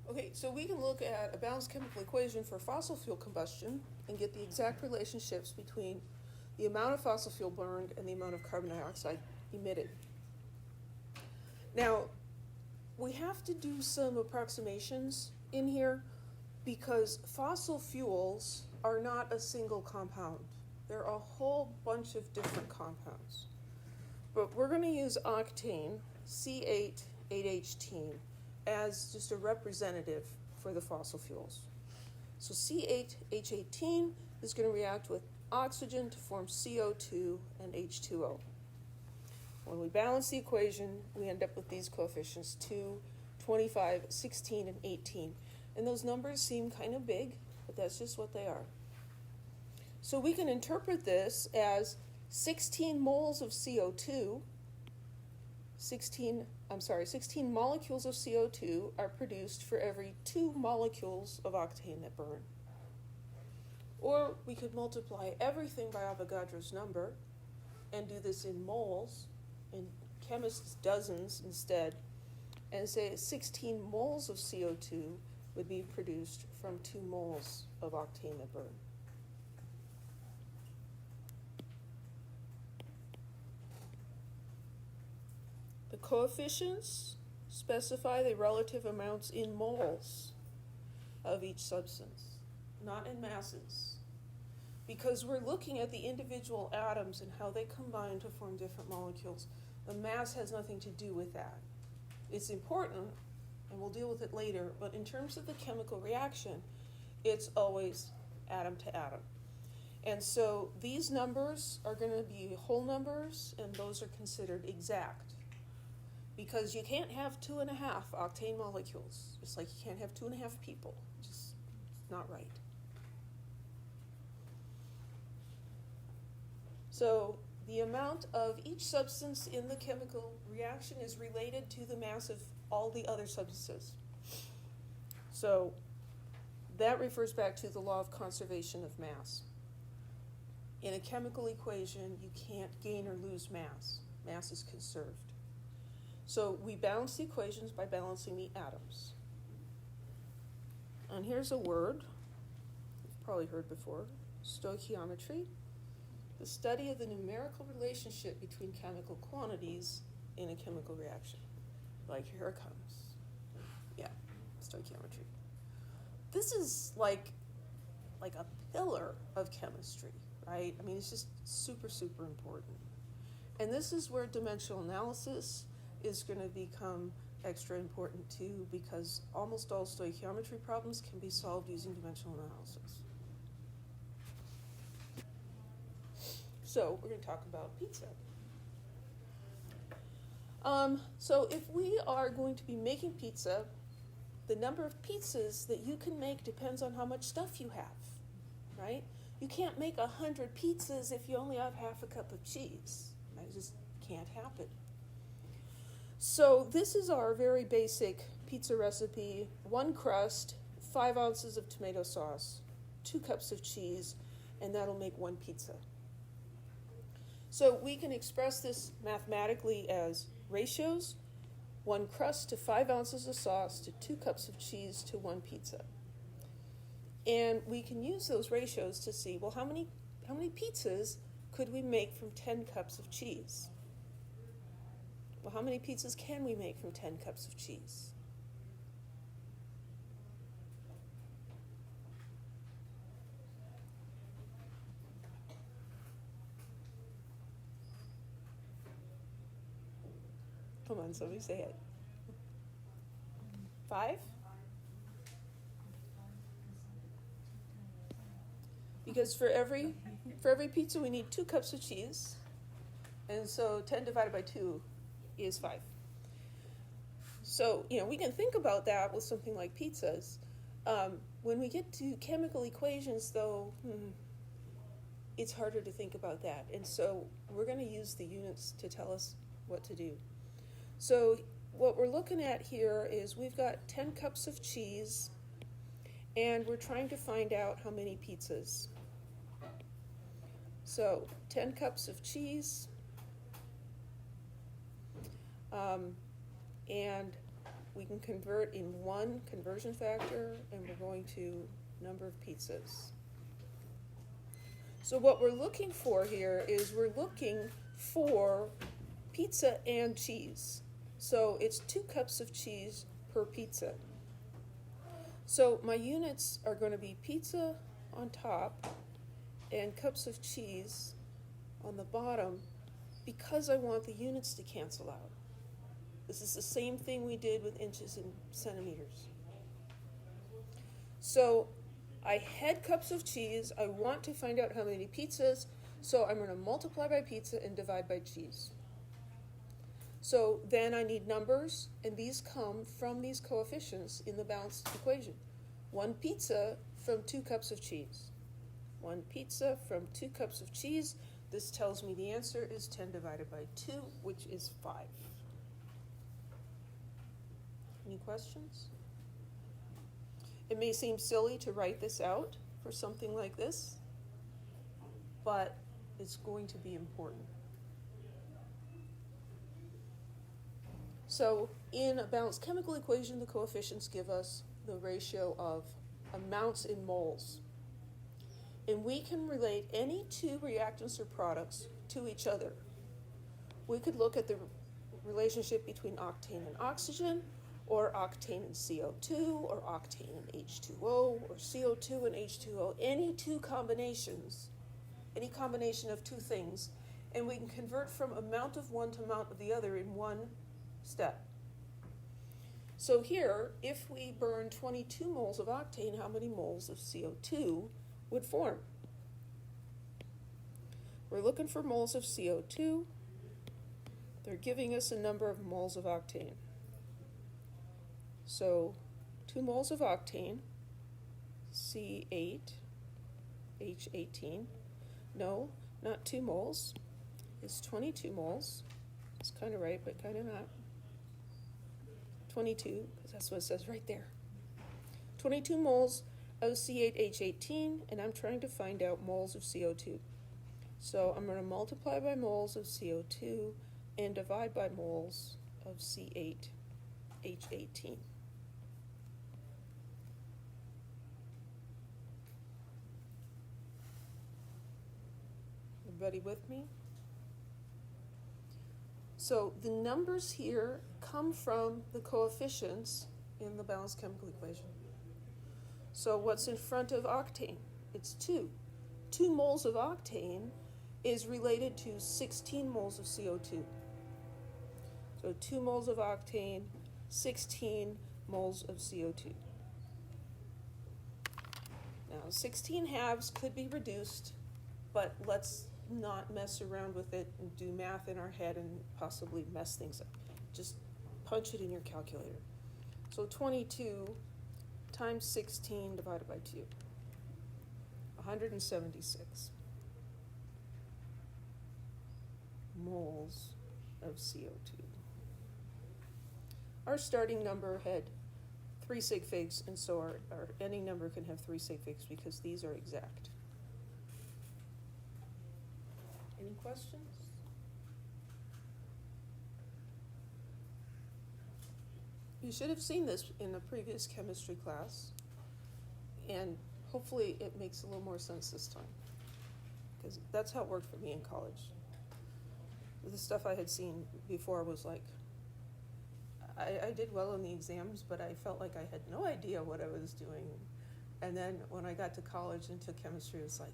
Okay, so we can look at a balanced chemical equation for fossil fuel combustion and get the exact relationships between the amount of fossil fuel burned and the amount of carbon dioxide emitted. Now, we have to do some approximations in here because fossil fuels are not a single compound. They're a whole bunch of different compounds. But we're going to use octane, C8H18, as just a representative for the fossil fuels. So C8H18 is going to react with oxygen to form CO2 and H2O. When we balance the equation, we end up with these coefficients, 2, 25, 16, and 18. And those numbers seem kind of big, but that's just what they are. So we can interpret this as 16 moles of CO2, 16 molecules of CO2 are produced for every 2 molecules of octane that burn. Or we could multiply everything by Avogadro's number and do this in moles, in chemists' dozens instead, and say 16 moles of CO2 would be produced from 2 moles of octane that burn. The coefficients specify the relative amounts in moles of each substance, not in masses, because we're looking at the individual atoms and how they combine to form different molecules. The mass has nothing to do with that. It's important, and we'll deal with it later, but in terms of the chemical reaction, it's always atom to atom. And so these numbers are going to be whole numbers, and those are considered exact. Because you can't have 2.5 octane molecules, just like you can't have 2.5 people. Just it's not right. So the amount of each substance in the chemical reaction is related to the mass of all the other substances. So that refers back to the law of conservation of mass. In a chemical equation, you can't gain or lose mass. Mass is conserved. So we balance the equations by balancing the atoms. And here's a word you've probably heard before, stoichiometry, the study of the numerical relationship between chemical quantities in a chemical reaction. Like, here it comes. Yeah, stoichiometry. This is like a pillar of chemistry, right? I mean, it's just super, super important. And this is where dimensional analysis is going to become extra important too, because almost all stoichiometry problems can be solved using dimensional analysis. So we're going to talk about pizza. So if we are going to be making pizza, the number of pizzas that you can make depends on how much stuff you have, right? You can't make 100 pizzas if you only have half a cup of cheese. It just can't happen. So this is our very basic pizza recipe: 1 crust, 5 ounces of tomato sauce, 2 cups of cheese, and that'll make 1 pizza. So we can express this mathematically as ratios: 1 crust to 5 ounces of sauce to 2 cups of cheese to 1 pizza. And we can use those ratios to see, well, how many pizzas could we make from 10 cups of cheese? Well, how many pizzas can we make from 10 cups of cheese? Come on, somebody say it. 5? Because for every pizza we need 2 cups of cheese, and so 10 divided by 2 is 5. So, we can think about that with something like pizzas. When we get to chemical equations, though, it's harder to think about that. And so we're going to use the units to tell us what to do. So what we're looking at here is we've got 10 cups of cheese, and we're trying to find out how many pizzas. So 10 cups of cheese, and we can convert in one conversion factor, and we're going to number of pizzas. So what we're looking for here is we're looking for pizza and cheese. So it's 2 cups of cheese per pizza. So my units are going to be pizza on top and cups of cheese on the bottom because I want the units to cancel out. This is the same thing we did with inches and centimeters. So I had cups of cheese. I want to find out how many pizzas, so I'm going to multiply by pizza and divide by cheese. So then I need numbers, and these come from these coefficients in the balanced equation. 1 pizza from 2 cups of cheese. 1 pizza from 2 cups of cheese. This tells me the answer is 10 divided by 2, which is 5. Any questions? It may seem silly to write this out for something like this, but it's going to be important. So in a balanced chemical equation, the coefficients give us the ratio of amounts in moles. And we can relate any 2 reactants or products to each other. We could look at the relationship between octane and oxygen, or octane and CO2, or octane and H2O, or CO2 and H2O, any 2 combinations, any combination of 2 things, and we can convert from amount of one to amount of the other in one step. So here, if we burn 22 moles of octane, how many moles of CO2 would form? We're looking for moles of CO2. They're giving us a number of moles of octane. So 2 moles of octane, C8, H18. No, not 2 moles. It's 22 moles. It's kind of right, but kind of not. 22, because that's what it says right there. 22 moles of C8H18, and I'm trying to find out moles of CO2. So I'm going to multiply by moles of CO2 and divide by moles of C8H18. Everybody with me? So the numbers here come from the coefficients in the balanced chemical equation. So what's in front of octane? It's 2. 2 moles of octane is related to 16 moles of CO2. So 2 moles of octane, 16 moles of CO2. Now 16 halves could be reduced, but let's not mess around with it and do math in our head and possibly mess things up. Just punch it in your calculator. So 22 times 16 divided by 2. 176 moles of CO2. Our starting number had 3 sig figs, and so our ending number can have 3 sig figs because these are exact. Any questions? You should have seen this in a previous chemistry class, and hopefully it makes a little more sense this time, because that's how it worked for me in college. The stuff I had seen before was like, I did well in the exams, but I felt like I had no idea what I was doing. And then when I got to college and took chemistry, it was like,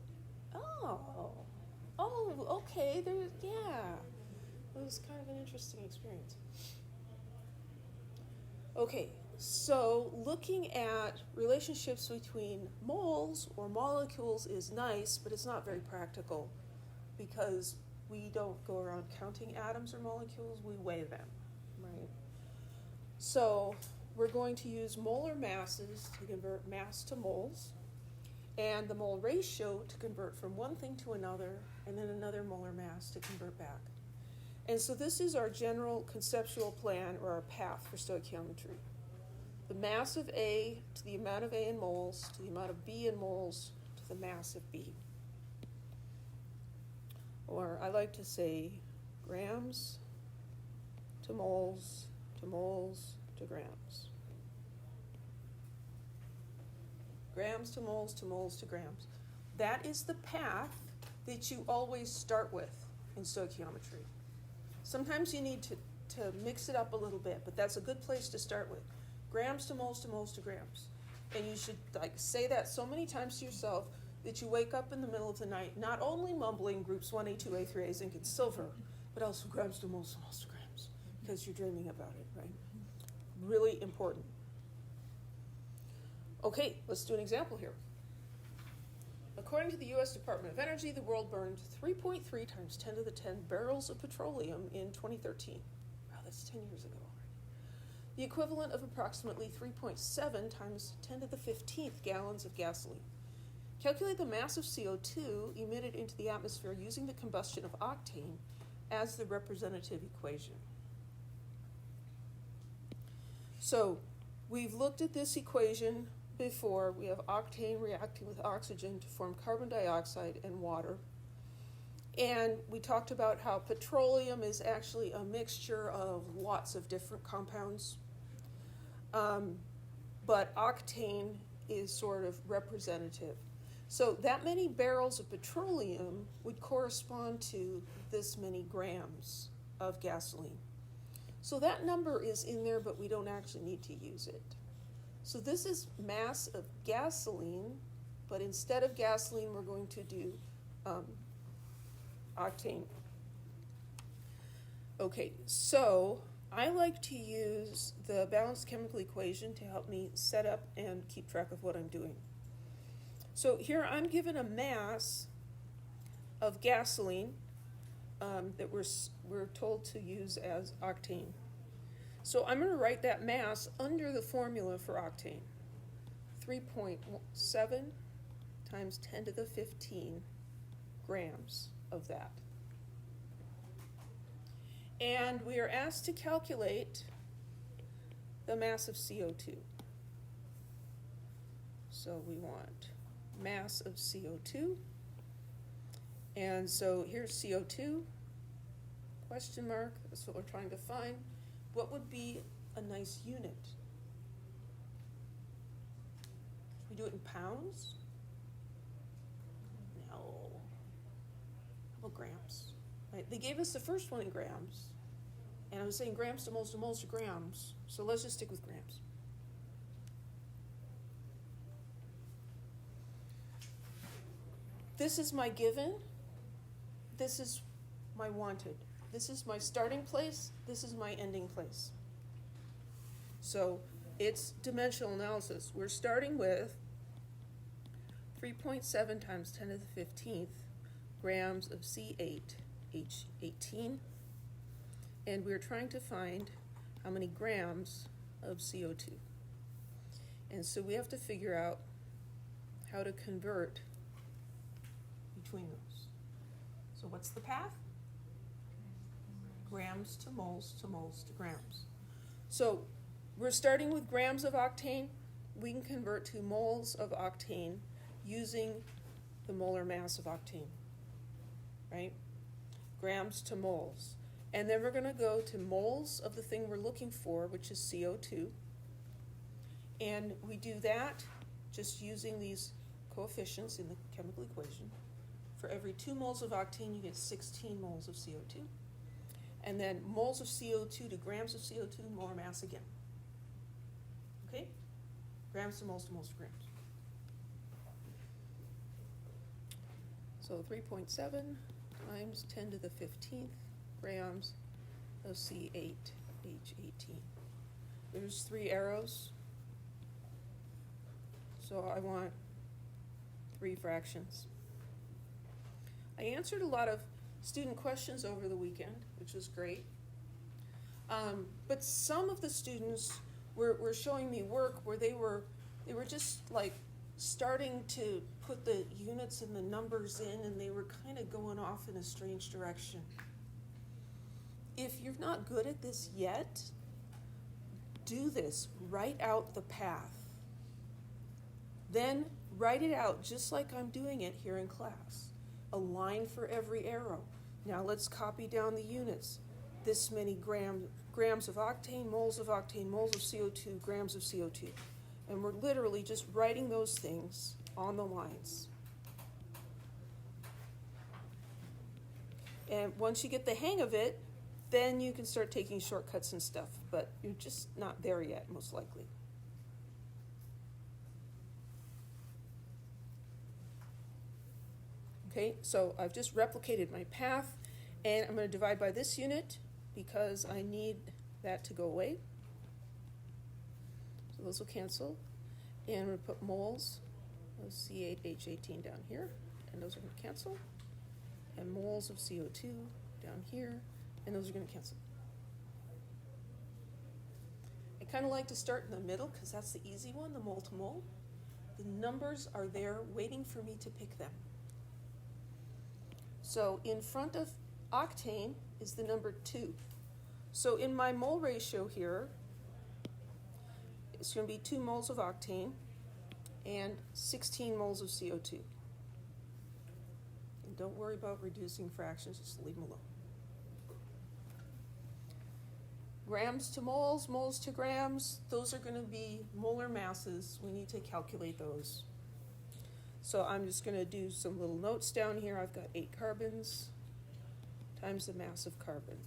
okay, yeah. It was kind of an interesting experience. Okay, so looking at relationships between moles or molecules is nice, but it's not very practical because we don't go around counting atoms or molecules, we weigh them, right? So we're going to use molar masses to convert mass to moles, and the mole ratio to convert from one thing to another, and then another molar mass to convert back. And so this is our general conceptual plan, or our path for stoichiometry. The mass of A to the amount of A in moles, to the amount of B in moles, to the mass of B. Or I like to say grams to moles, to moles, to grams. Grams to moles to moles to grams. That is the path that you always start with in stoichiometry. Sometimes you need to mix it up a little bit, but that's a good place to start with. Grams to moles to moles to grams. And you should say that so many times to yourself that you wake up in the middle of the night not only mumbling groups 1A, 2A, 3A, zinc, and silver, but also grams to moles to grams, because you're dreaming about it, right? Really important. Okay, let's do an example here. According to the U.S. Department of Energy, the world burned 3.3 times 10 to the 10 barrels of petroleum in 2013. Wow, that's 10 years ago already. The equivalent of approximately 3.7 times 10 to the 15th gallons of gasoline. Calculate the mass of CO2 emitted into the atmosphere using the combustion of octane as the representative equation. So, we've looked at this equation before. We have octane reacting with oxygen to form carbon dioxide and water. And we talked about how petroleum is actually a mixture of lots of different compounds. But octane is sort of representative. So that many barrels of petroleum would correspond to this many grams of gasoline. So that number is in there, but we don't actually need to use it. So this is mass of gasoline, but instead of gasoline, we're going to do octane. Okay, so I like to use the balanced chemical equation to help me set up and keep track of what I'm doing. So here I'm given a mass of gasoline that we're told to use as octane. So I'm going to write that mass under the formula for octane. 3.7 times 10 to the 15 grams of that. And we are asked to calculate the mass of CO2. So we want mass of CO2. And so here's CO2, question mark, that's what we're trying to find. What would be a nice unit? We do it in pounds? No. How about grams? Right? They gave us the first one in grams, and I was saying grams to moles to moles to grams, so let's just stick with grams. This is my given. This is my wanted. This is my starting place. This is my ending place. So it's dimensional analysis. We're starting with 3.7 times 10 to the 15th grams of C8H18. And we're trying to find how many grams of CO2. And so we have to figure out how to convert between those. So what's the path? Grams to moles to moles to grams. So we're starting with grams of octane. We can convert to moles of octane using the molar mass of octane, right? Grams to moles. And then we're going to go to moles of the thing we're looking for, which is CO2. And we do that just using these coefficients in the chemical equation. For every 2 moles of octane, you get 16 moles of CO2. And then moles of CO2 to grams of CO2, molar mass again. Okay? Grams to moles to moles to grams. So 3.7 times 10 to the 15th grams of C8H18. There's 3 arrows. So I want 3 fractions. I answered a lot of student questions over the weekend, which was great. But some of the students were showing me work where they were just like starting to put the units and the numbers in, and they were kind of going off in a strange direction. If you're not good at this yet, do this. Write out the path. Then write it out just like I'm doing it here in class. A line for every arrow. Now let's copy down the units. this many grams of octane, moles of CO2, grams of CO2. And we're literally just writing those things on the lines. And once you get the hang of it, then you can start taking shortcuts and stuff, but you're just not there yet, most likely. Okay, so I've just replicated my path, and I'm going to divide by this unit because I need that to go away. So those will cancel. And I'm going to put moles of C8H18 down here, and those are going to cancel. And moles of CO2 down here, and those are going to cancel. I kind of like to start in the middle because that's the easy one, the mole to mole. The numbers are there waiting for me to pick them. So in front of octane is the number 2. So in my mole ratio here, it's going to be 2 moles of octane and 16 moles of CO2. And don't worry about reducing fractions, just leave them alone. Grams to moles, moles to grams, those are going to be molar masses. We need to calculate those. So I'm just going to do some little notes down here. I've got 8 carbons times the mass of carbon.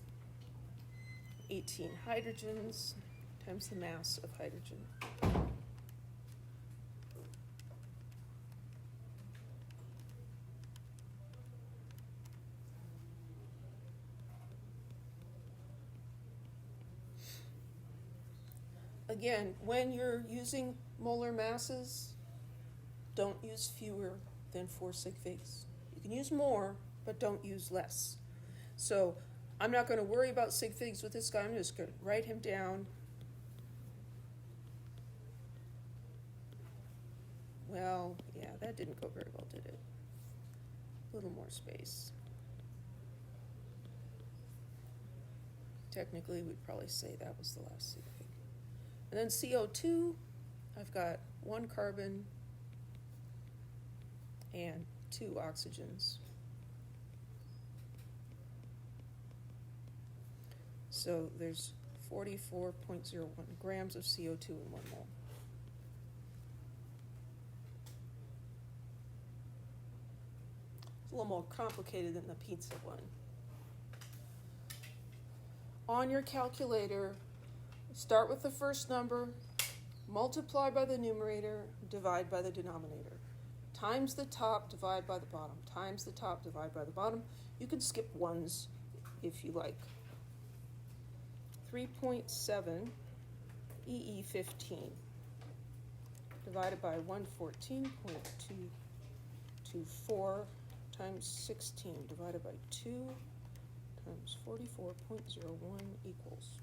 18 hydrogens times the mass of hydrogen. Again, when you're using molar masses, don't use fewer than 4 sig figs. You can use more, but don't use less. So I'm not going to worry about sig figs with this guy. I'm just going to write him down. Well, yeah, that didn't go very well, did it? A little more space. Technically, we'd probably say that was the last sig fig. And then CO2, I've got 1 carbon and 2 oxygens. So there's 44.01 grams of CO2 in 1 mole. It's a little more complicated than the pizza one. On your calculator, start with the first number, multiply by the numerator, divide by the denominator. Times the top, divide by the bottom. Times the top, divide by the bottom. You can skip ones if you like. 3.7 EE15 divided by 114.224 times 16 divided by 2 times 44.01 equals.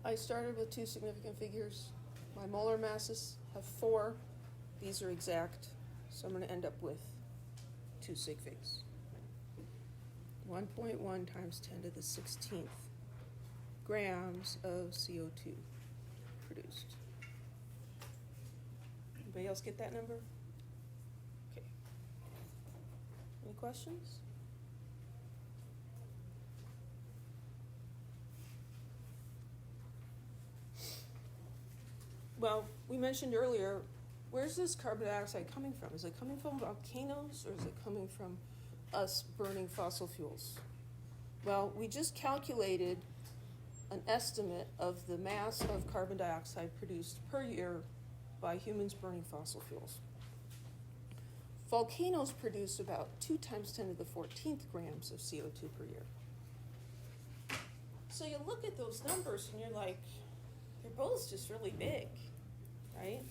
I started with 2 significant figures. My molar masses have 4. These are exact, so I'm going to end up with 2 sig figs. 1.1 times 10 to the 16th grams of CO2 produced. Anybody else get that number? Okay. Any questions? Well, we mentioned earlier, where's this carbon dioxide coming from? Is it coming from volcanoes, or is it coming from us burning fossil fuels? Well, we just calculated an estimate of the mass of carbon dioxide produced per year by humans burning fossil fuels. Volcanoes produce about 2 times 10 to the 14th grams of CO2 per year. So you look at those numbers and you're like, they're both just really big, right?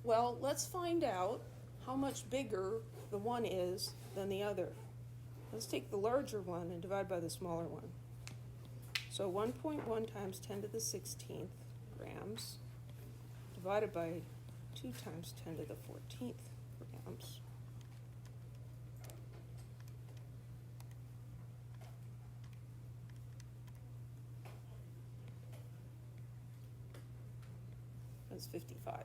Well, let's find out how much bigger the one is than the other. Let's take the larger one and divide by the smaller one. So 1.1 times 10 to the 16th grams divided by 2 times 10 to the 14th grams. is 55.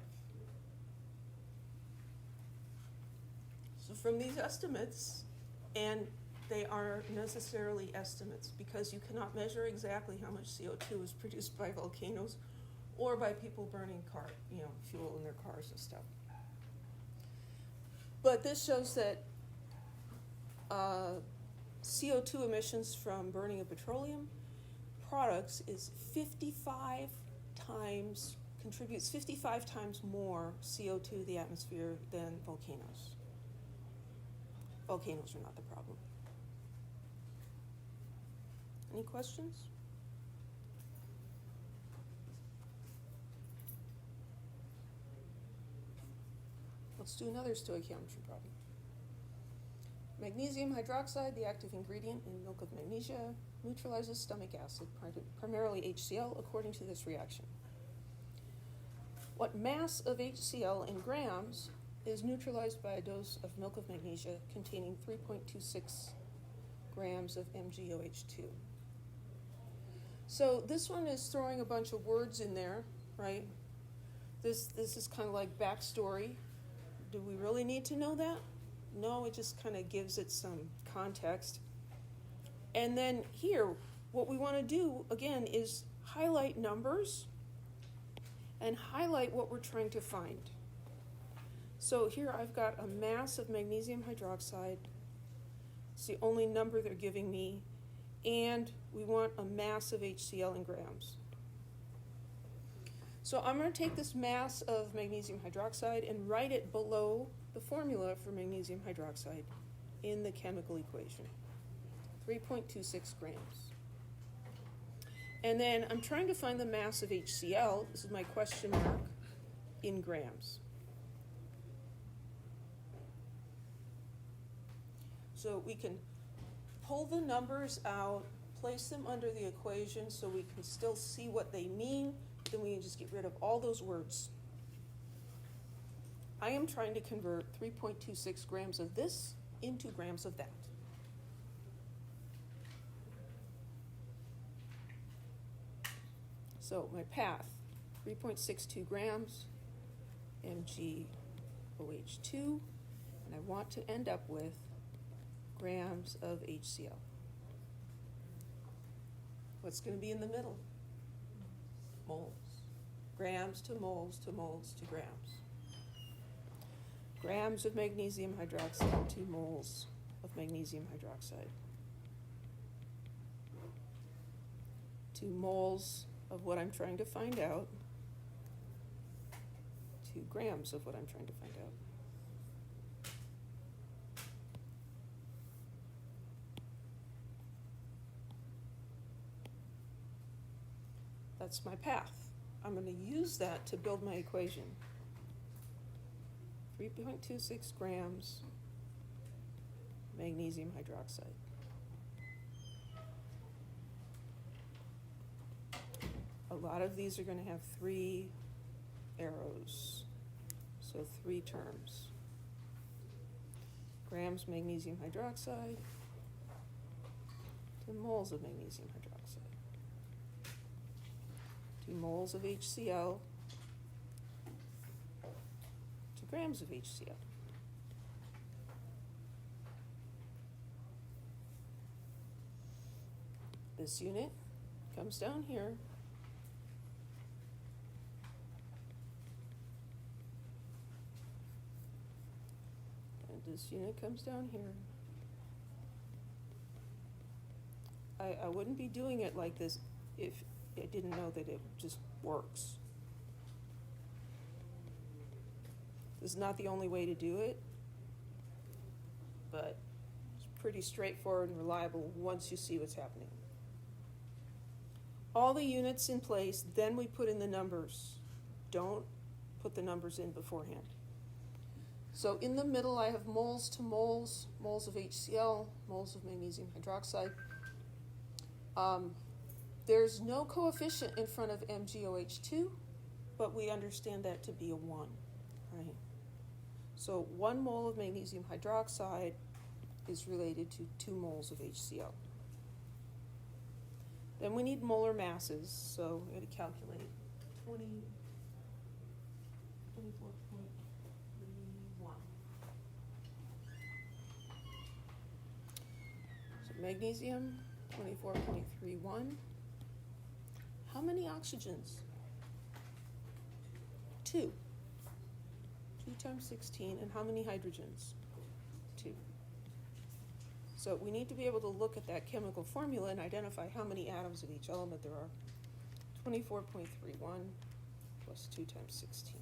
So from these estimates, and they are necessarily estimates because you cannot measure exactly how much CO2 is produced by volcanoes or by people burning fuel in their cars and stuff. But this shows that CO2 emissions from burning of petroleum products contributes 55 times more CO2 to the atmosphere than volcanoes. Volcanoes are not the problem. Any questions? Let's do another stoichiometry problem. Magnesium hydroxide, the active ingredient in milk of magnesia, neutralizes stomach acid, primarily HCl, according to this reaction. What mass of HCl in grams is neutralized by a dose of milk of magnesia containing 3.26 grams of MgOH2? So this one is throwing a bunch of words in there, right? This is kind of like backstory. Do we really need to know that? No, it just kind of gives it some context. And then here, what we want to do, again, is highlight numbers and highlight what we're trying to find. So here I've got a mass of magnesium hydroxide. It's the only number they're giving me. And we want a mass of HCl in grams. So I'm going to take this mass of magnesium hydroxide and write it below the formula for magnesium hydroxide in the chemical equation. 3.26 grams. And then I'm trying to find the mass of HCl, this is my question mark, in grams. So we can pull the numbers out, place them under the equation so we can still see what they mean, then we can just get rid of all those words. I am trying to convert 3.26 grams of this into grams of that. So my path, 3.62 grams MgOH2, and I want to end up with grams of HCl. What's going to be in the middle? Moles. Grams to moles to moles to grams. Grams of magnesium hydroxide to moles of magnesium hydroxide. To moles of what I'm trying to find out. To grams of what I'm trying to find out. That's my path. I'm going to use that to build my equation. 3.26 grams magnesium hydroxide. A lot of these are going to have 3 arrows, so 3 terms. Grams magnesium hydroxide to moles of magnesium hydroxide. 2 moles of HCl to grams of HCl. This unit comes down here. And this unit comes down here. I wouldn't be doing it like this if I didn't know that it just works. This is not the only way to do it, but it's pretty straightforward and reliable once you see what's happening. All the units in place, then we put in the numbers. Don't put the numbers in beforehand. So in the middle I have moles to moles, moles of HCl, moles of magnesium hydroxide. There's no coefficient in front of MgOH2, but we understand that to be a 1, right? So 1 mole of magnesium hydroxide is related to 2 moles of HCl. Then we need molar masses, so we're going to calculate 20 24.31. So magnesium, 24.31. How many oxygens? 2. 2 times 16. And how many hydrogens? 2. So we need to be able to look at that chemical formula and identify how many atoms of each element there are. 24.31 plus 2 times 16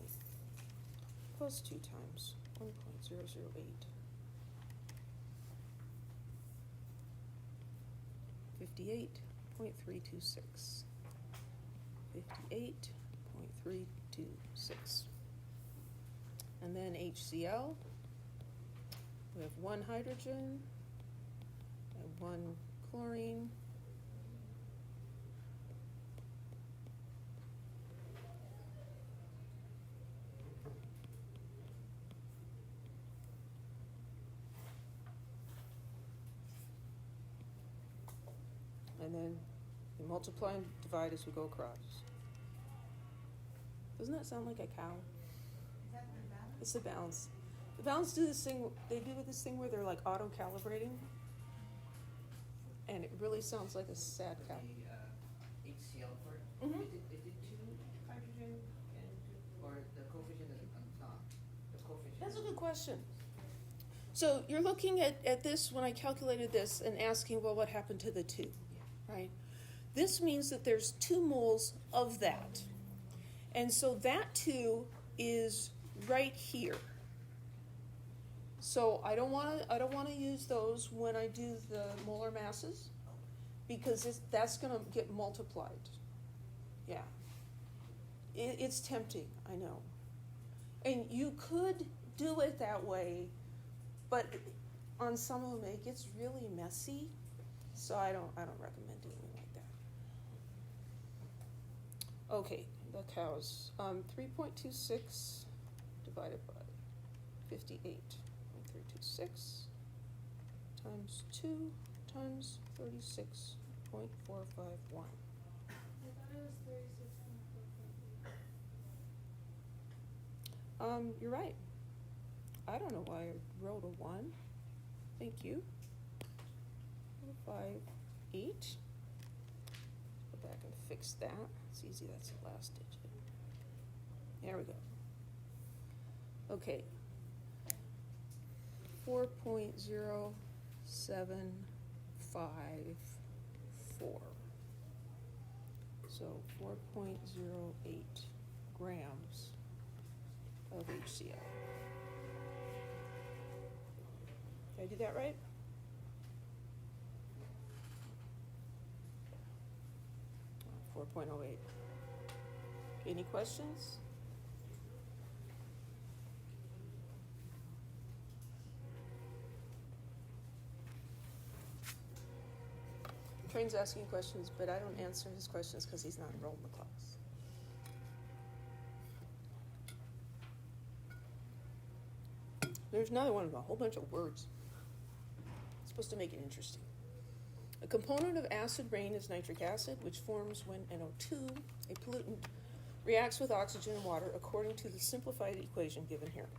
plus 2 times 1.008. 58.326. 58.326. And then HCl, we have 1 hydrogen and 1 chlorine. And then you multiply and divide as we go across. Doesn't that sound like a cow? Is that the balance? It's the balance. The balance do this thing, they do this thing where they're like auto-calibrating. And it really sounds like a sad cow. The HCl part, Mhm. is it 2 hydrogen and or the coefficient is on top? The coefficient. That's a good question. So you're looking at this when I calculated this and asking, well, what happened to the 2, right? This means that there's 2 moles of that. And so that 2 is right here. So I don't want to use those when I do the molar masses because that's going to get multiplied. Yeah. It's tempting, I know. And you could do it that way, but on some of them it gets really messy. So I don't recommend doing it like that. Okay, the cows. 3.26 divided by 58.326 times 2 times 36.451. I thought it was 36.453. You're right. I don't know why I wrote a 1. Thank you. 5, 8. Go back and fix that. It's easy, that's the last digit. There we go. Okay. 4.0754. So 4.08 grams of HCl. Did I do that right? Oh, 4.08. Any questions? Train's asking questions, but I don't answer his questions because he's not enrolled in the class. There's another one with a whole bunch of words. It's supposed to make it interesting. A component of acid rain is nitric acid, which forms when NO2, a pollutant, reacts with oxygen and water according to the simplified equation given here.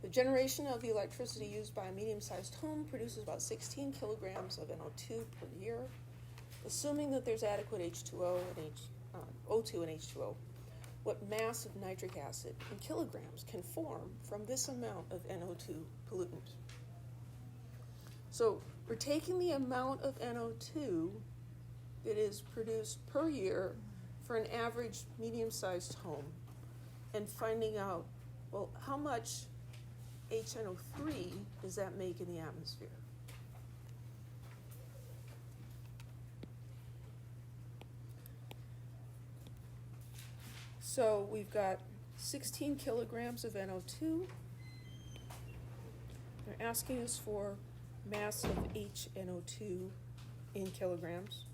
The generation of the electricity used by a medium-sized home produces about 16 kilograms of NO2 per year. Assuming that there's adequate H2O and O2 and H2O, what mass of nitric acid in kilograms can form from this amount of NO2 pollutant? So we're taking the amount of NO2 that is produced per year for an average medium-sized home and finding out, well, how much HNO3 does that make in the atmosphere? So we've got 16 kilograms of NO2. They're asking us for mass of HNO2 in kilograms.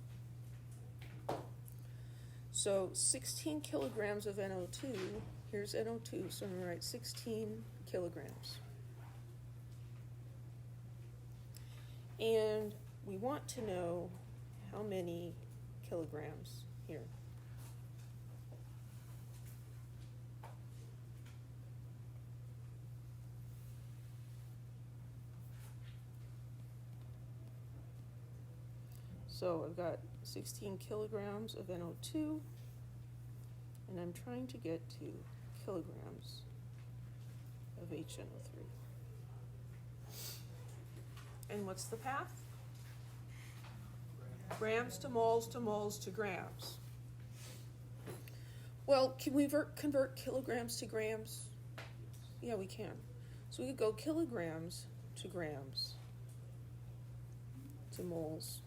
So 16 kilograms of NO2, here's NO2, so I'm going to write 16 kilograms. And we want to know how many kilograms here. So I've got 16 kilograms of NO2, and I'm trying to get to kilograms of HNO3. And what's the path? Grams to moles to moles to grams. Well, can we convert kilograms to grams? Yeah, we can. So we could go kilograms to grams to moles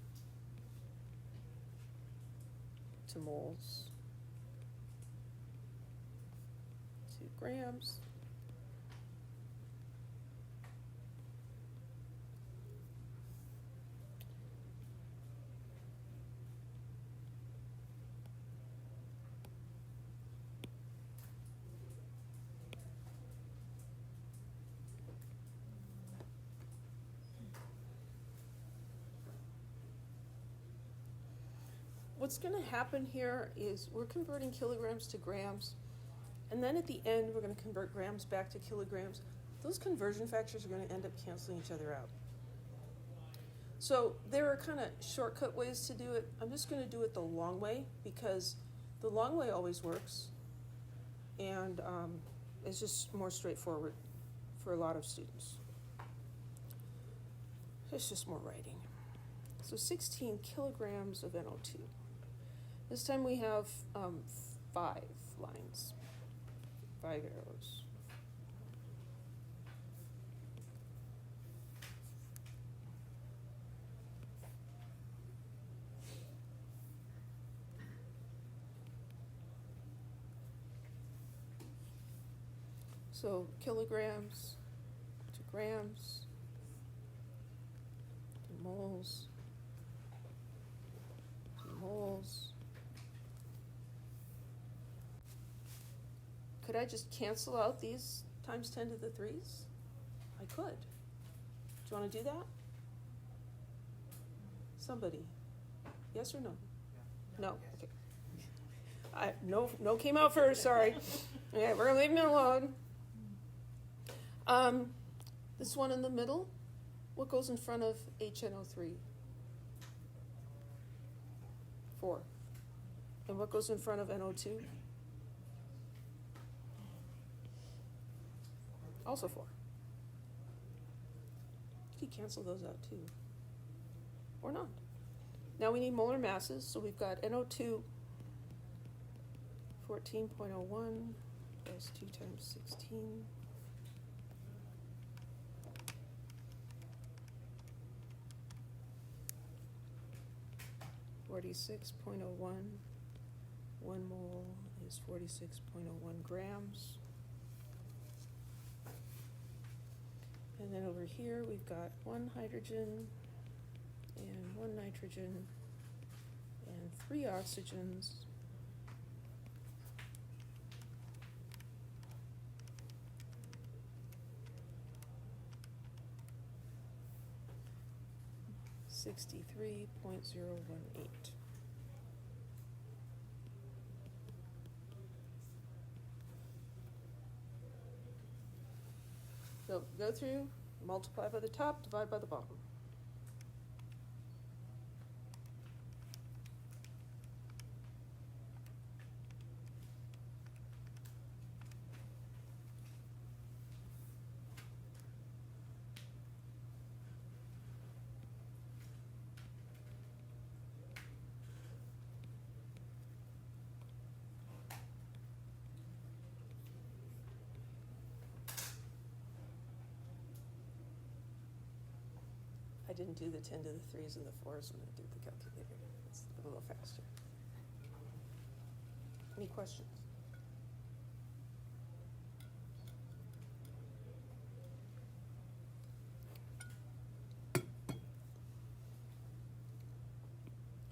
to moles to grams What's going to happen here is we're converting kilograms to grams, and then at the end we're going to convert grams back to kilograms. Those conversion factors are going to end up canceling each other out. So there are kind of shortcut ways to do it. I'm just going to do it the long way because the long way always works, and it's just more straightforward for a lot of students. It's just more writing. So 16 kilograms of NO2. This time we have 5 lines, 5 arrows. So kilograms to grams to moles to moles. Could I just cancel out these times 10 to the 3s? I could. Do you want to do that? Somebody? Yes or no? No? Okay. No came out first, sorry. Okay, we're leaving it alone. This one in the middle, what goes in front of HNO3? 4. And what goes in front of NO2? Also 4. You could cancel those out too. Or not. Now we need molar masses, so we've got NO2 14.01 plus 2 times 16. (46.01). 1 mole is 46.01 grams. And then over here we've got 1 hydrogen and 1 nitrogen and 3 oxygens. (63.018). So go through, multiply by the top, divide by the bottom. I didn't do the 10 to the 3s and the 4s when I did the calculator. It's a little faster. Any questions?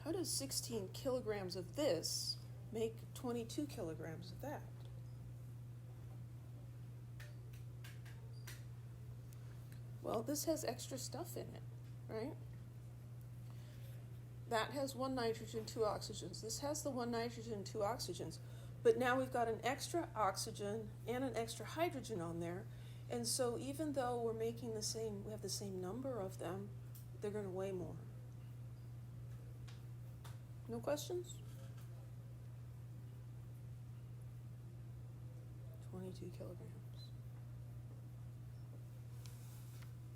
How does 16 kilograms of this make 22 kilograms of that? Well, this has extra stuff in it, right? That has 1 nitrogen, 2 oxygens. This has the 1 nitrogen, 2 oxygens. But now we've got an extra oxygen and an extra hydrogen on there. And so even though we're making the same, we have the same number of them, they're going to weigh more. No questions? 22 kilograms.